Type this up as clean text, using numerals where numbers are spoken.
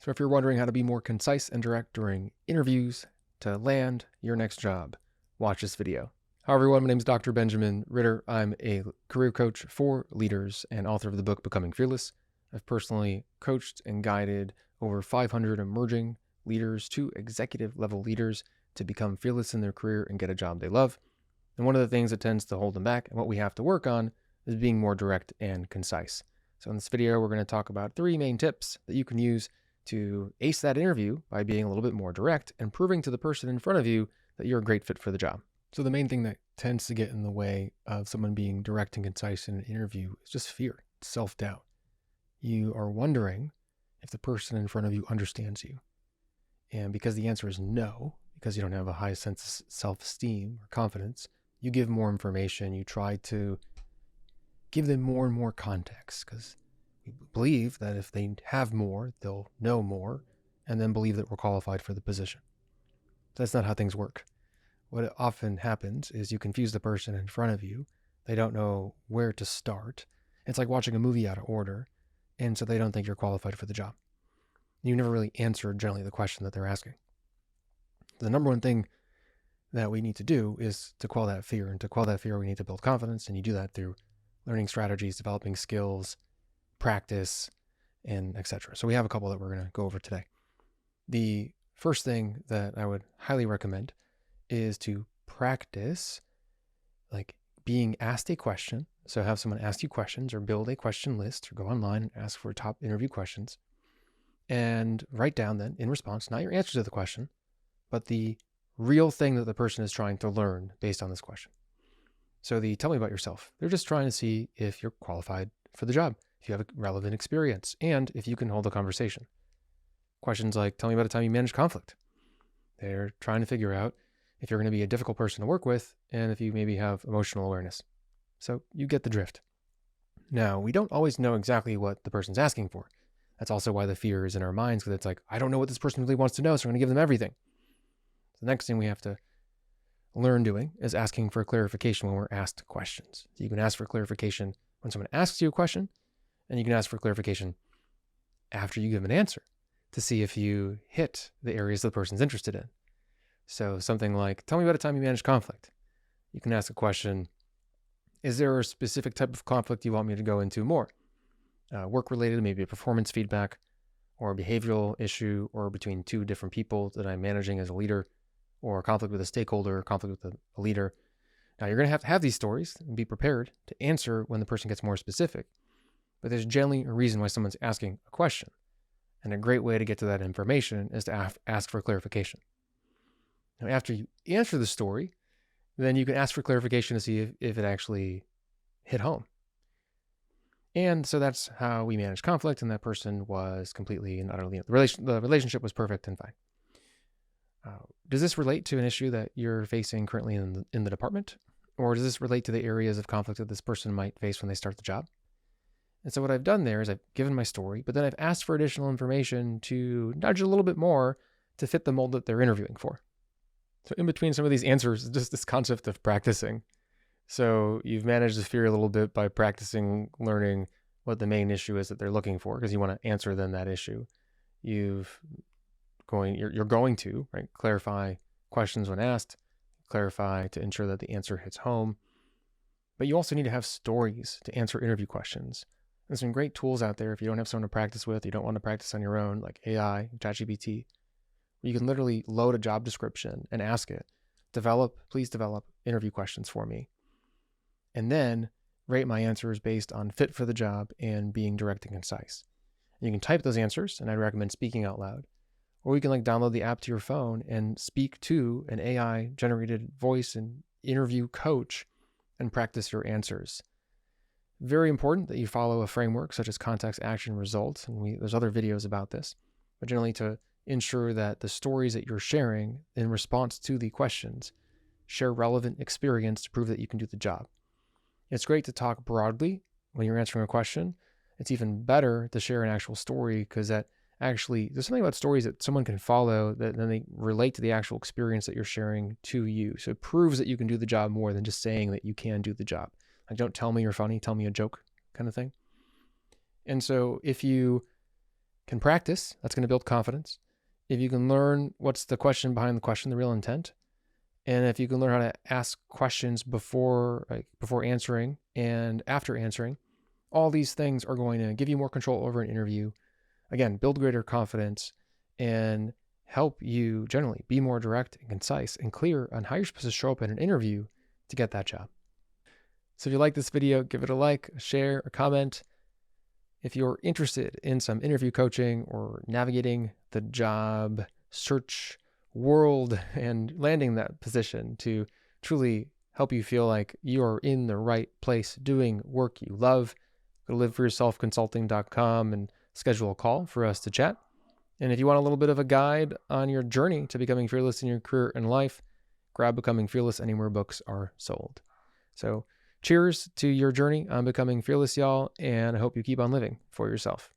So if you're wondering how to be more concise and direct during interviews to land your next job, watch this video. Hi everyone, my name is Dr. Benjamin Ritter. I'm a career coach for leaders and author of the book Becoming Fearless. I've personally coached and guided over 500 emerging leaders to executive level leaders to become fearless in their career and get a job they love. And one of the things that tends to hold them back and what we have to work on is being more direct and concise. So in this video, we're going to talk about 3 main tips that you can use to ace that interview by being a little bit more direct and proving to the person in front of you that you're a great fit for the job. So the main thing that tends to get in the way of someone being direct and concise in an interview is just fear, self-doubt. You are wondering if the person in front of you understands you. And because the answer is no, because you don't have a high sense of self-esteem or confidence, you give more information. You try to give them more and more context because we believe that if they have more, they'll know more and then believe that we're qualified for the position. That's not how things work. What often happens is you confuse the person in front of you. They don't know where to start. It's like watching a movie out of order, and so they don't think you're qualified for the job. You never really answered generally the question that they're asking. The number one thing that we need to do is to quell that fear. And to quell that fear, we need to build confidence, and you do that through learning strategies, developing skills, practice, and etc. So we have a couple that we're going to go over today. The first thing that I would highly recommend is to practice like being asked a question. So have someone ask you questions or build a question list or go online and ask for top interview questions and write down then in response, not your answer to the question, but the real thing that the person is trying to learn based on this question. So tell me about yourself. They're just trying to see if you're qualified for the job, if you have a relevant experience, and if you can hold a conversation. Questions like, tell me about a time you managed conflict. They're trying to figure out if you're going to be a difficult person to work with and if you maybe have emotional awareness. So you get the drift. Now, we don't always know exactly what the person's asking for. That's also why the fear is in our minds, because it's like, I don't know what this person really wants to know, so I'm going to give them everything. The next thing we have to learn doing is asking for clarification when we're asked questions. So you can ask for clarification when someone asks you a question, and you can ask for clarification after you give an answer to see if you hit the areas the person's interested in. So something like, tell me about a time you managed conflict. You can ask a question, is there a specific type of conflict you want me to go into more? Work-related, maybe a performance feedback or a behavioral issue or between 2 different people that I'm managing as a leader, or a conflict with a stakeholder, conflict with a leader. Now, you're going to have these stories and be prepared to answer when the person gets more specific. But there's generally a reason why someone's asking a question. And a great way to get to that information is to ask for clarification. Now, after you answer the story, then you can ask for clarification to see if it actually hit home. And so that's how we manage conflict, and that person was completely and utterly, the relationship was perfect and fine. Does this relate to an issue that you're facing currently in the department? Or does this relate to the areas of conflict that this person might face when they start the job? And so what I've done there is I've given my story, but then I've asked for additional information to nudge a little bit more to fit the mold that they're interviewing for. So in between some of these answers is just this concept of practicing. So you've managed to fear a little bit by practicing learning what the main issue is that they're looking for, because you want to answer them that issue. You're going to clarify questions when asked, clarify to ensure that the answer hits home. But you also need to have stories to answer interview questions. There's some great tools out there if you don't have someone to practice with, you don't want to practice on your own, like AI, ChatGPT. You can literally load a job description and ask it, please develop interview questions for me. And then rate my answers based on fit for the job and being direct and concise. And you can type those answers, and I'd recommend speaking out loud. Or you can download the app to your phone and speak to an AI generated voice and interview coach and practice your answers. Very important that you follow a framework such as context, action, results. And there's other videos about this, but generally to ensure that the stories that you're sharing in response to the questions share relevant experience to prove that you can do the job. It's great to talk broadly when you're answering a question. It's even better to share an actual story, because that actually, there's something about stories that someone can follow that then they relate to the actual experience that you're sharing to you. So it proves that you can do the job more than just saying that you can do the job. Like, don't tell me you're funny, tell me a joke kind of thing. And so if you can practice, that's going to build confidence. If you can learn what's the question behind the question, the real intent, and if you can learn how to ask questions before answering and after answering, all these things are going to give you more control over an interview. Again, build greater confidence and help you generally be more direct and concise and clear on how you're supposed to show up in an interview to get that job. So if you like this video, give it a like, a share, a comment. If you're interested in some interview coaching or navigating the job search world and landing that position to truly help you feel like you're in the right place doing work you love, go to liveforyourselfconsulting.com and schedule a call for us to chat. And if you want a little bit of a guide on your journey to becoming fearless in your career and life, grab Becoming Fearless anywhere books are sold. So cheers to your journey on becoming fearless, y'all, and I hope you keep on living for yourself.